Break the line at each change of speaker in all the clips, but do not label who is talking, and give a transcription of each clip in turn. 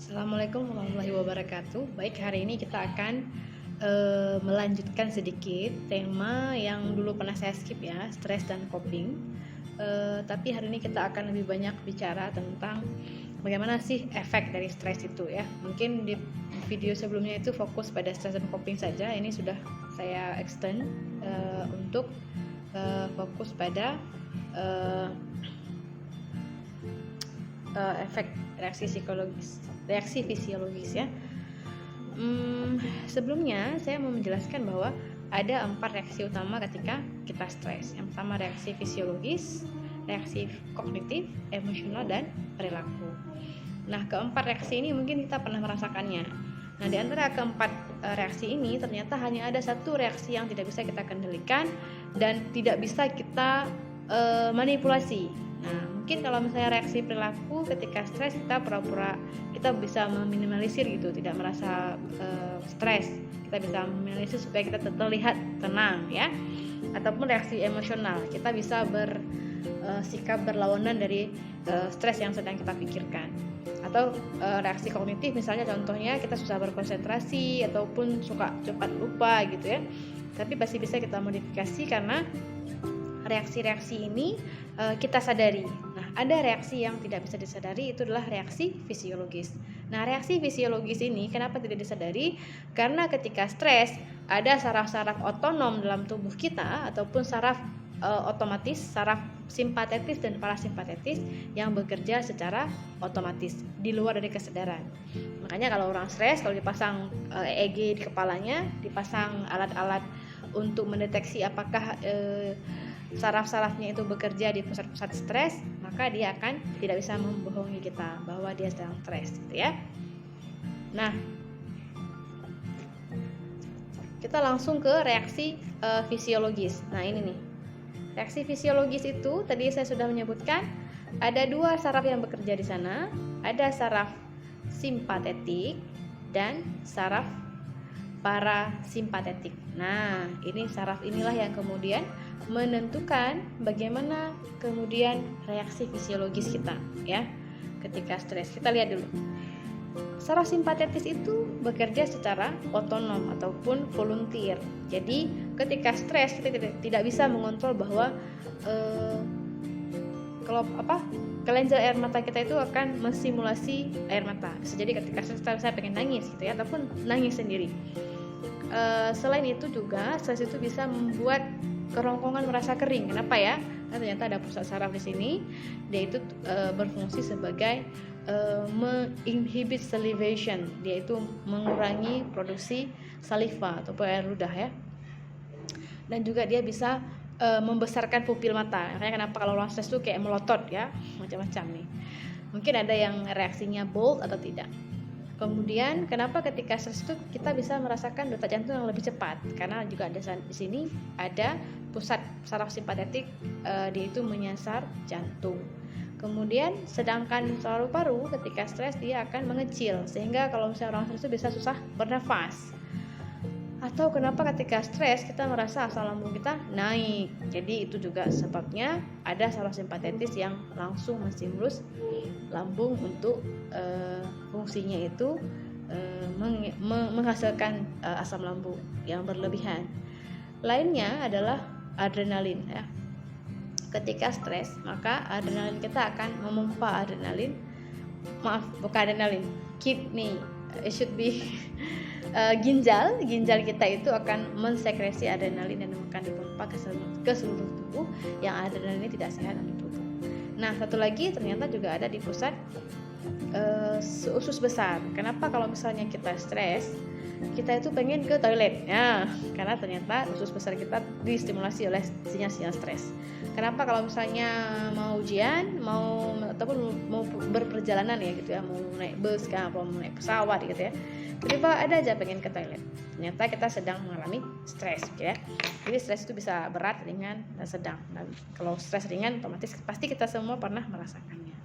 Assalamualaikum warahmatullahi wabarakatuh. Baik, hari ini kita akan melanjutkan sedikit tema yang dulu pernah saya skip ya, stres dan coping. Tapi hari ini kita akan lebih banyak bicara tentang bagaimana sih efek dari stres itu ya. Mungkin di video sebelumnya itu fokus pada stres dan coping saja. Ini sudah saya extend untuk fokus pada efek reaksi fisiologis ya. Sebelumnya saya mau menjelaskan bahwa ada 4 reaksi utama ketika kita stres. Yang pertama reaksi fisiologis, reaksi kognitif, emosional, dan perilaku. Nah, keempat reaksi ini mungkin kita pernah merasakannya. Nah, di antara keempat reaksi ini ternyata hanya ada satu reaksi yang tidak bisa kita kendalikan dan tidak bisa kita manipulasi. Nah, mungkin kalau misalnya reaksi perilaku ketika stres, kita bisa meminimalisir gitu, tidak merasa stres. Kita bisa meminimalisir supaya kita terlihat tenang ya. Ataupun reaksi emosional, kita bisa bersikap berlawanan dari stres yang sedang kita pikirkan. Atau reaksi kognitif, misalnya contohnya kita susah berkonsentrasi ataupun suka cepat lupa gitu ya. Tapi pasti bisa kita modifikasi karena reaksi-reaksi ini kita sadari. Nah, ada reaksi yang tidak bisa disadari, itu adalah reaksi fisiologis. Nah, reaksi fisiologis ini kenapa tidak disadari? Karena ketika stres, ada saraf-saraf otonom dalam tubuh kita ataupun saraf otomatis, saraf simpatetis dan parasimpatetis yang bekerja secara otomatis di luar dari kesadaran. Makanya kalau orang stres, kalau dipasang EEG di kepalanya, dipasang alat-alat untuk mendeteksi apakah saraf-sarafnya itu bekerja di pusat-pusat stres, maka dia akan tidak bisa membohongi kita bahwa dia sedang stres gitu ya. Nah, kita langsung ke reaksi fisiologis. Nah, ini nih. Reaksi fisiologis itu tadi saya sudah menyebutkan ada 2 saraf yang bekerja di sana, ada saraf simpatetik dan saraf parasimpatetik. Nah, ini saraf inilah yang kemudian menentukan bagaimana kemudian reaksi fisiologis kita ya ketika stres. Kita lihat dulu. Saraf simpatetis itu bekerja secara otonom ataupun volunteer. Jadi, ketika stres kita tidak bisa mengontrol bahwa kelenjar air mata kita itu akan mensimulasi air mata. Bisa jadi ketika stres saya pengen nangis gitu ya, ataupun nangis sendiri. Selain itu juga stres itu bisa membuat kerongkongan merasa kering. Kenapa ya? Karena ternyata ada pusat saraf di sini, dia itu berfungsi sebagai menginhibit salivation, dia itu mengurangi produksi saliva atau air ludah ya. Dan juga dia bisa membesarkan pupil mata. Makanya kenapa kalau orang stres tuh kayak melotot ya, macam-macam nih. Mungkin ada yang reaksinya bold atau tidak. Kemudian kenapa ketika stres itu kita bisa merasakan detak jantung yang lebih cepat? Karena juga ada di sini ada pusat saraf simpatetik, dia itu menyasar jantung. Kemudian sedangkan paru-paru ketika stres dia akan mengecil, sehingga kalau misalnya orang stres itu bisa susah bernafas. Atau kenapa ketika stres kita merasa asam lambung kita naik? Jadi itu juga sebabnya ada saraf simpatetis yang langsung menstimulus lambung untuk fungsinya itu menghasilkan asam lambung yang berlebihan. Lainnya adalah adrenalin ya. Ketika stres, maka adrenalin kita akan memompa kidney, it should be ginjal kita itu akan mensekresi adrenalin dan akan dipompa ke seluruh tubuh, yang adrenalin ini tidak sehat untuk tubuh. Nah, satu lagi ternyata juga ada di pusat usus besar. Kenapa kalau misalnya kita stres, kita itu pengen ke toilet ya, karena ternyata usus besar kita distimulasi oleh sinyal-sinyal stres. Kenapa kalau misalnya mau ujian, ataupun mau berperjalanan ya gitu ya, mau naik bus kan, atau mau naik pesawat gitu ya, tiba-tiba ada aja pengen ke toilet. Ternyata kita sedang mengalami stres gitu ya. Jadi stres itu bisa berat, ringan, dan sedang. Dan kalau stres ringan otomatis pasti kita semua pernah merasakannya.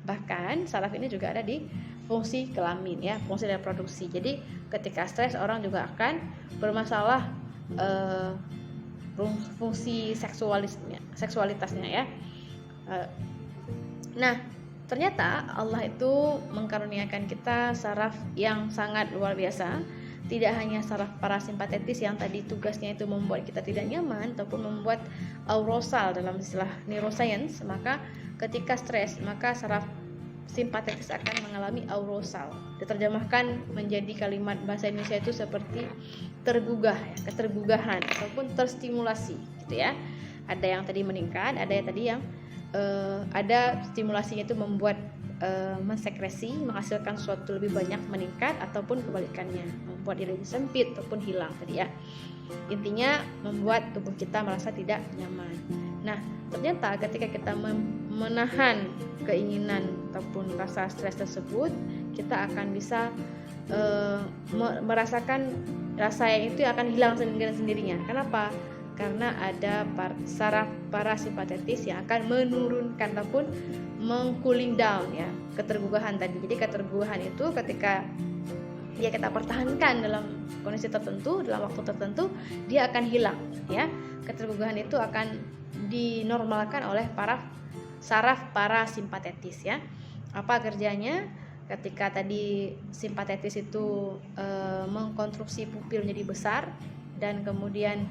Bahkan saraf ini juga ada di fungsi kelamin ya, fungsi reproduksi. Jadi ketika stres orang juga akan bermasalah fungsi seksualitasnya ya. Nah, ternyata Allah itu mengkaruniakan kita saraf yang sangat luar biasa. Tidak hanya saraf parasimpatetis yang tadi tugasnya itu membuat kita tidak nyaman ataupun membuat arousal dalam istilah neuroscience, maka ketika stres maka saraf simpatetis akan mengalami arousal. Diterjemahkan menjadi kalimat bahasa Indonesia itu seperti tergugah, ya, ketergugahan ataupun terstimulasi gitu ya. Ada yang tadi meningkat, ada yang tadi yang ada stimulasinya itu membuat mensekresi, menghasilkan sesuatu lebih banyak meningkat, ataupun kebalikannya membuat dia lebih sempit ataupun hilang tadi ya. Intinya membuat tubuh kita merasa tidak nyaman. Nah, ternyata ketika kita menahan keinginan ataupun rasa stres tersebut, kita akan bisa merasakan rasa yang itu akan hilang sendirinya. Kenapa? Karena ada saraf parasimpatetis yang akan menurunkan ataupun meng-cooling down ya ketergugahan tadi. Jadi ketergugahan itu ketika dia kita pertahankan dalam kondisi tertentu, dalam waktu tertentu, dia akan hilang ya. Ketergugahan itu akan dinormalkan oleh saraf parasimpatetis ya. Apa kerjanya? Ketika tadi simpatetis itu mengkonstruksi pupil menjadi besar dan kemudian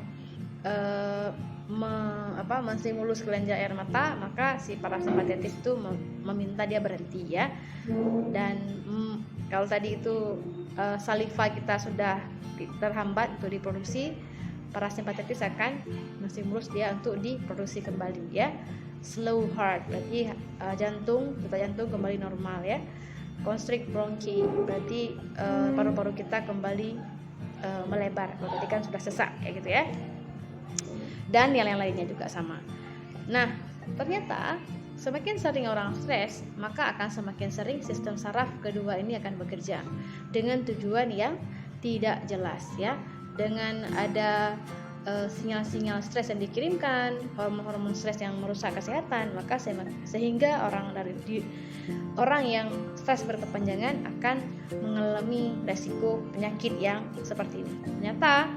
menstimulus kelenjar air mata, maka si parasimpatetis itu meminta dia berhenti ya. Dan kalau tadi itu saliva kita sudah terhambat untuk diproduksi, parasimpatetis akan menstimulus dia untuk diproduksi kembali ya. Slow heart berarti detak jantung kembali normal ya. Constrict bronchi berarti paru-paru kita kembali melebar, berarti kan sudah sesak kayak gitu ya. Dan yang lainnya juga sama. Nah, ternyata semakin sering orang stres, maka akan semakin sering sistem saraf kedua ini akan bekerja dengan tujuan yang tidak jelas ya. Dengan ada sinyal-sinyal stres yang dikirimkan, hormon-hormon stres yang merusak kesehatan, maka sehingga orang yang stres berkepanjangan akan mengalami resiko penyakit yang seperti ini. Ternyata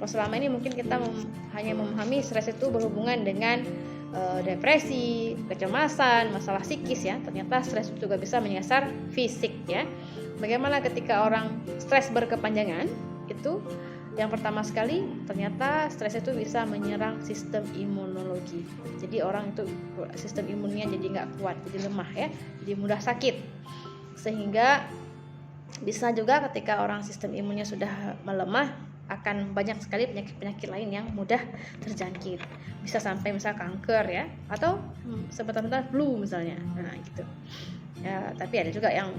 kalau selama ini mungkin kita hanya memahami stres itu berhubungan dengan depresi, kecemasan, masalah psikis ya. Ternyata stres juga bisa menyasar fisik ya. Bagaimana ketika orang stres berkepanjangan? Itu yang pertama sekali, ternyata stres itu bisa menyerang sistem imunologi. Jadi orang itu sistem imunnya jadi nggak kuat, jadi lemah ya, jadi mudah sakit. Sehingga bisa juga ketika orang sistem imunnya sudah melemah, akan banyak sekali penyakit-penyakit lain yang mudah terjangkit. Bisa sampai misal kanker ya, atau sebentar-bentar flu misalnya. Nah, gitu. Ya, tapi ada juga yang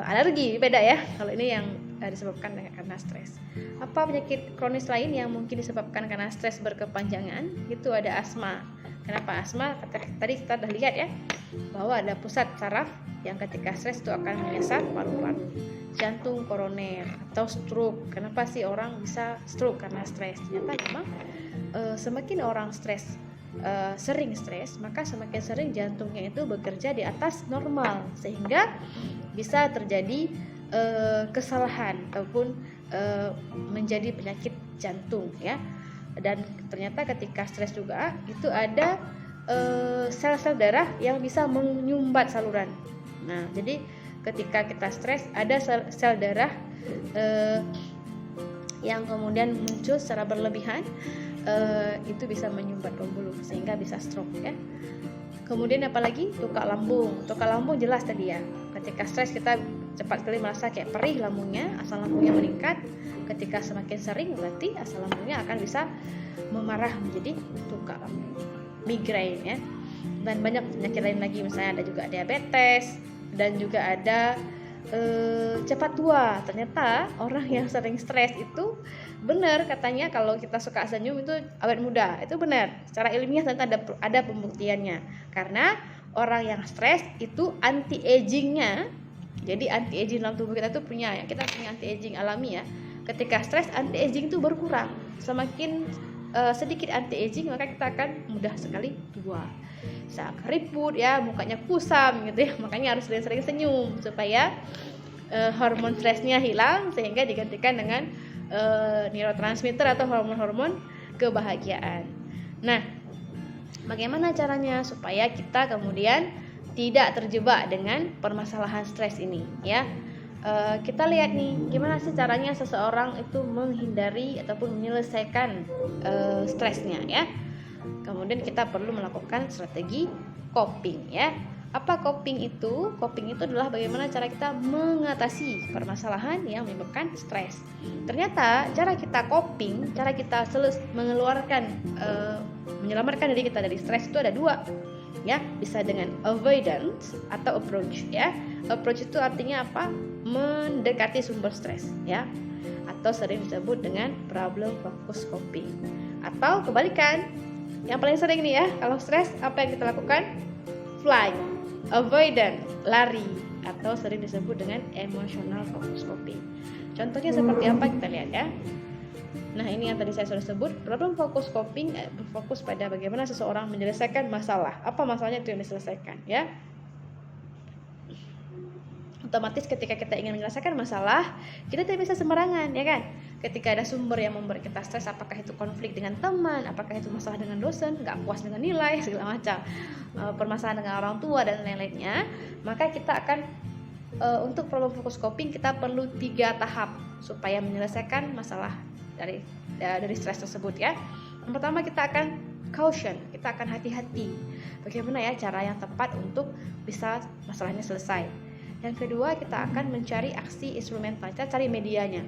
alergi, beda ya. Kalau ini yang disebabkan karena stres. Apa penyakit kronis lain yang mungkin disebabkan karena stres berkepanjangan? Itu ada asma. Kenapa asma? Tadi kita sudah lihat ya, bahwa ada pusat saraf yang ketika stres itu akan menyasar paru-paru, jantung koroner, atau stroke. Kenapa sih orang bisa stroke karena stres? Ternyata memang semakin orang stres, sering stres, maka semakin sering jantungnya itu bekerja di atas normal, sehingga bisa terjadi kesalahan ataupun menjadi penyakit jantung ya. Dan ternyata ketika stres juga itu ada sel-sel darah yang bisa menyumbat saluran. Nah, jadi ketika kita stres ada sel darah yang kemudian muncul secara berlebihan, itu bisa menyumbat pembuluh sehingga bisa stroke ya. Kemudian apalagi tukak lambung. Tukak lambung jelas tadi ya. Ketika stres kita cepat sekali merasa kayak perih lambungnya, asam lambungnya meningkat. Ketika semakin sering berarti asam lambungnya akan bisa memarah menjadi tukak lambung, migrain ya. Dan banyak penyakit lain lagi, misalnya ada juga diabetes dan juga ada cepat tua. Ternyata orang yang sering stres itu benar katanya kalau kita suka senyum itu awet muda. Itu benar. Secara ilmiah ternyata ada pembuktiannya. Karena orang yang stres itu anti agingnya. Jadi anti aging dalam tubuh kita tuh punya anti aging alami ya. Ketika stres anti aging itu berkurang. Semakin sedikit anti aging maka kita akan mudah sekali tua. Bisa keriput ya, mukanya kusam gitu ya. Makanya harus sering-sering senyum supaya hormon stresnya hilang sehingga digantikan dengan neurotransmitter atau hormon-hormon kebahagiaan. Nah, bagaimana caranya supaya kita kemudian tidak terjebak dengan permasalahan stres ini ya. Kita lihat nih gimana sih caranya seseorang itu menghindari ataupun menyelesaikan stresnya ya. Kemudian kita perlu melakukan strategi coping ya. Apa coping itu? Coping itu adalah bagaimana cara kita mengatasi permasalahan yang menyebabkan stres. Ternyata cara kita coping, cara kita mengeluarkan menyelamatkan diri kita dari stres itu ada dua ya. Bisa dengan avoidance atau approach ya. Approach itu artinya apa? Mendekati sumber stres ya, atau sering disebut dengan problem focus coping. Atau kebalikan, yang paling sering nih ya, kalau stres apa yang kita lakukan? Flight, avoidance, lari, atau sering disebut dengan emotional focus coping. Contohnya seperti apa kita lihat ya. Nah, ini yang tadi saya sudah sebut, problem focus coping berfokus pada bagaimana seseorang menyelesaikan masalah. Apa masalahnya itu yang diselesaikan ya. Otomatis ketika kita ingin menyelesaikan masalah, kita tidak bisa sembarangan ya kan. Ketika ada sumber yang membuat kita stres, apakah itu konflik dengan teman, apakah itu masalah dengan dosen, nggak puas dengan nilai, segala macam, permasalahan dengan orang tua dan lain-lainnya, maka kita akan untuk problem focus coping kita perlu 3 tahap supaya menyelesaikan masalah dari stres tersebut ya. Yang pertama kita akan caution, kita akan hati-hati bagaimana ya cara yang tepat untuk bisa masalahnya selesai. Yang kedua kita akan mencari aksi instrumental, kita cari medianya.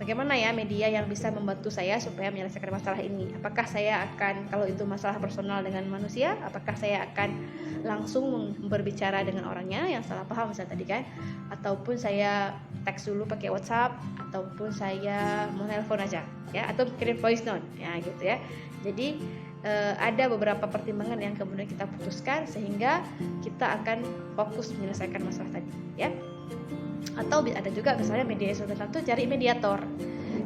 Bagaimana ya media yang bisa membantu saya supaya menyelesaikan masalah ini? Apakah saya akan, kalau itu masalah personal dengan manusia, apakah saya akan langsung berbicara dengan orangnya yang salah paham misalnya tadi kan? Ataupun saya teks dulu pakai WhatsApp, ataupun saya mau telepon aja ya, atau kirim voice note ya gitu ya. Jadi ada beberapa pertimbangan yang kemudian kita putuskan sehingga kita akan fokus menyelesaikan masalah tadi ya. Atau ada juga misalnya media instrumental itu cari mediator.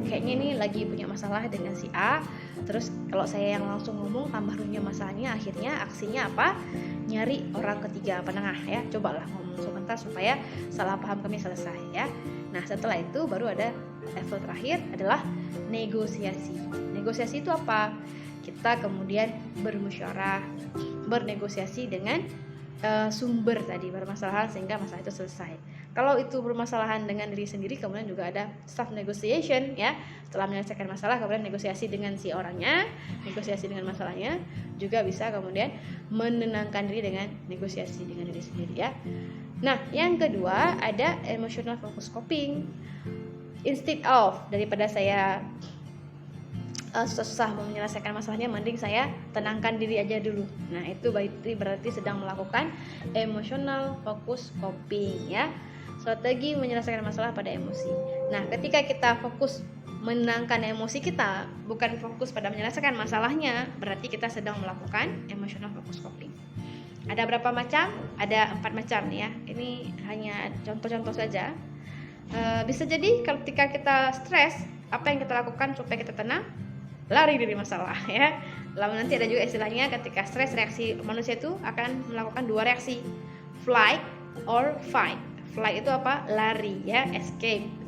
Kayaknya ini lagi punya masalah dengan si A, terus kalau saya yang langsung ngomong tambah runyam masalahnya, akhirnya aksinya apa? Nyari orang ketiga penengah ya. Cobalah ngomong sebentar supaya salah paham kami selesai ya. Nah setelah itu baru ada level terakhir adalah negosiasi. Negosiasi itu apa? Kita kemudian bermusyawarah, bernegosiasi dengan sumber tadi permasalahan sehingga masalah itu selesai. Kalau itu bermasalahan dengan diri sendiri, kemudian juga ada self negotiation ya. Setelah menyelesaikan masalah, kemudian negosiasi dengan si orangnya, negosiasi dengan masalahnya, juga bisa kemudian menenangkan diri dengan negosiasi dengan diri sendiri ya. Nah, yang kedua ada emotional focus coping. Instead of daripada saya susah menyelesaikan masalahnya, mending saya tenangkan diri aja dulu. Nah itu berarti sedang melakukan emotional focus coping ya, strategi menyelesaikan masalah pada emosi. Nah ketika kita fokus menenangkan emosi kita, bukan fokus pada menyelesaikan masalahnya, berarti kita sedang melakukan emotional focus coping. Ada berapa macam? Ada 4 macam ya. Ini hanya contoh-contoh saja. Bisa jadi ketika kita stres, apa yang kita lakukan supaya kita tenang? Lari dari masalah ya. Lalu nanti ada juga istilahnya ketika stres, reaksi manusia itu akan melakukan 2 reaksi, flight or fight. Flight itu apa? Lari ya, escaping.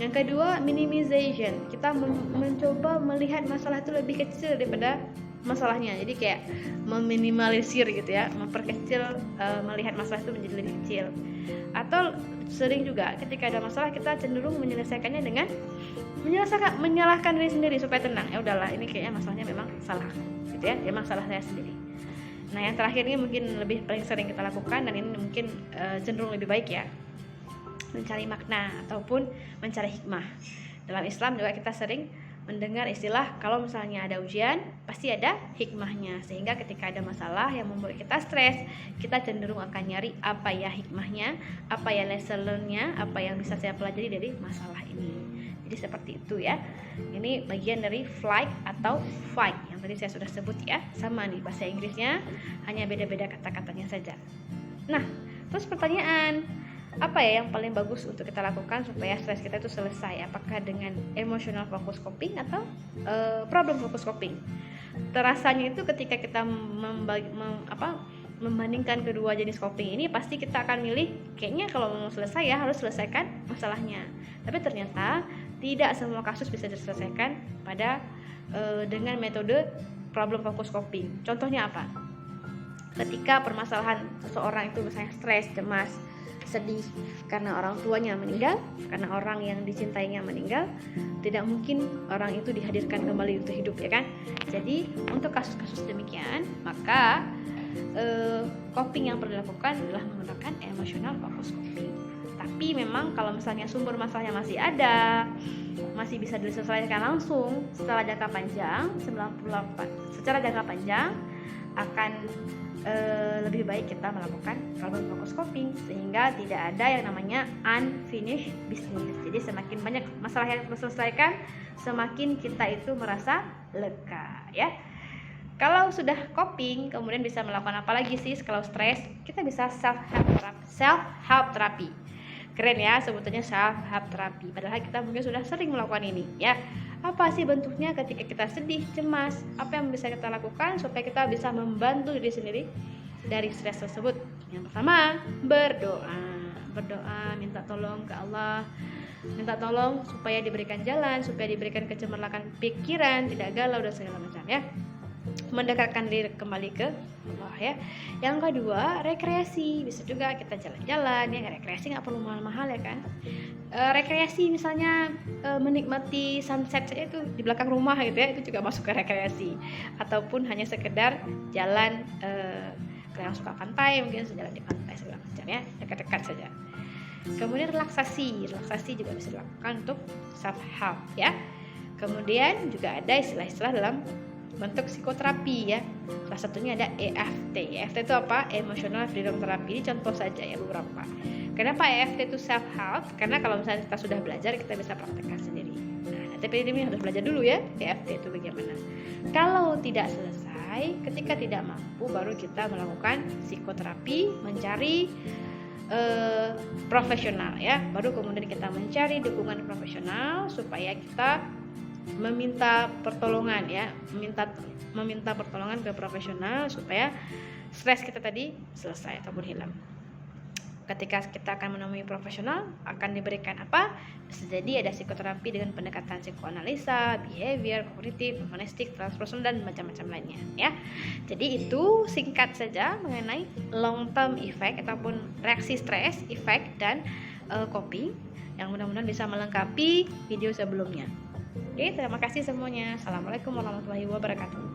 Yang kedua minimization, kita mencoba melihat masalah itu lebih kecil daripada masalahnya. Jadi kayak meminimalisir gitu ya, memperkecil, melihat masalah itu menjadi lebih kecil. Atau sering juga ketika ada masalah kita cenderung menyelesaikannya dengan menyalahkan diri sendiri supaya tenang. Ya udahlah, ini kayaknya masalahnya memang salah gitu ya, memang salah saya sendiri. Nah yang terakhir ini mungkin paling sering kita lakukan, dan ini mungkin cenderung lebih baik ya, mencari makna ataupun mencari hikmah. Dalam Islam juga kita sering mendengar istilah kalau misalnya ada ujian pasti ada hikmahnya, sehingga ketika ada masalah yang membuat kita stres, kita cenderung akan nyari apa ya hikmahnya, apa ya lesson learn-nya, apa yang bisa saya pelajari dari masalah ini. Jadi seperti itu ya. Ini bagian dari flight atau fight yang tadi saya sudah sebut ya. Sama nih bahasa Inggrisnya, hanya beda-beda kata-katanya saja. Nah, terus pertanyaan, apa ya yang paling bagus untuk kita lakukan supaya stres kita itu selesai? Apakah dengan emotional focus coping atau problem focus coping? Terasanya itu ketika kita membandingkan kedua jenis coping ini, pasti kita akan milih kayaknya kalau mau selesai ya harus selesaikan masalahnya. Tapi ternyata tidak semua kasus bisa diselesaikan dengan metode problem focus coping. Contohnya apa? ketika permasalahan seseorang itu misalnya stres, cemas, sedih karena orang tuanya meninggal, karena orang yang dicintainya meninggal, tidak mungkin orang itu dihadirkan kembali untuk hidup, ya kan? Jadi untuk kasus-kasus demikian, maka coping yang perlu dilakukan adalah menggunakan emotional focus coping. Tapi memang kalau misalnya sumber masalahnya masih ada, masih bisa diselesaikan langsung setelah jangka panjang, 98 secara jangka panjang akan lebih baik kita melakukan problem focus coping, sehingga tidak ada yang namanya unfinished business. Jadi semakin banyak masalah yang terselesaikan, semakin kita itu merasa lega, ya. Kalau sudah coping, kemudian bisa melakukan apa lagi sih kalau stres? Kita bisa self help therapy. Keren ya sebetulnya self help therapy. Padahal kita mungkin sudah sering melakukan ini, ya. Apa sih bentuknya ketika kita sedih, cemas? Apa yang bisa kita lakukan supaya kita bisa membantu diri sendiri dari stres tersebut? Yang pertama, berdoa, minta tolong ke Allah, minta tolong supaya diberikan jalan, supaya diberikan kecemerlangan pikiran, tidak galau dan segala macam, ya. Mendekatkan diri kembali ke Allah, ya. Yang kedua, rekreasi. Bisa juga kita jalan-jalan, ya. Rekreasi nggak perlu mahal-mahal, ya kan. Rekreasi misalnya menikmati sunset saja itu di belakang rumah gitu, ya, itu juga masuk ke rekreasi. Ataupun hanya sekedar jalan yang suka pantai, mungkin jalan di pantai segala macam, ya, dekat-dekat saja. Kemudian relaksasi juga bisa dilakukan untuk self help, ya. Kemudian juga ada istilah-istilah dalam bentuk psikoterapi, ya. Salah satunya ada EFT. EFT itu apa? Emotional Freedom Therapy. Ini contoh saja, ya, beberapa. Kenapa EFT itu self help? Karena kalau misalnya kita sudah belajar, kita bisa praktekkan sendiri. Nah, tapi ini harus belajar dulu, ya, EFT itu bagaimana. Kalau tidak selesai, ketika tidak mampu, baru kita melakukan psikoterapi, mencari profesional, ya. Baru kemudian kita mencari dukungan profesional supaya kita meminta pertolongan, ya, meminta pertolongan ke profesional supaya stres kita tadi selesai ataupun hilang. Ketika kita akan menemui profesional, akan diberikan apa? Bisa jadi ada psikoterapi dengan pendekatan psikoanalisa, behavior, kognitif, humanistik, transpersonal, dan macam-macam lainnya, ya. Jadi itu singkat saja mengenai long term effect ataupun reaksi stres, effect, dan coping yang mudah-mudahan bisa melengkapi video sebelumnya. Oke, terima kasih semuanya. Assalamualaikum warahmatullahi wabarakatuh.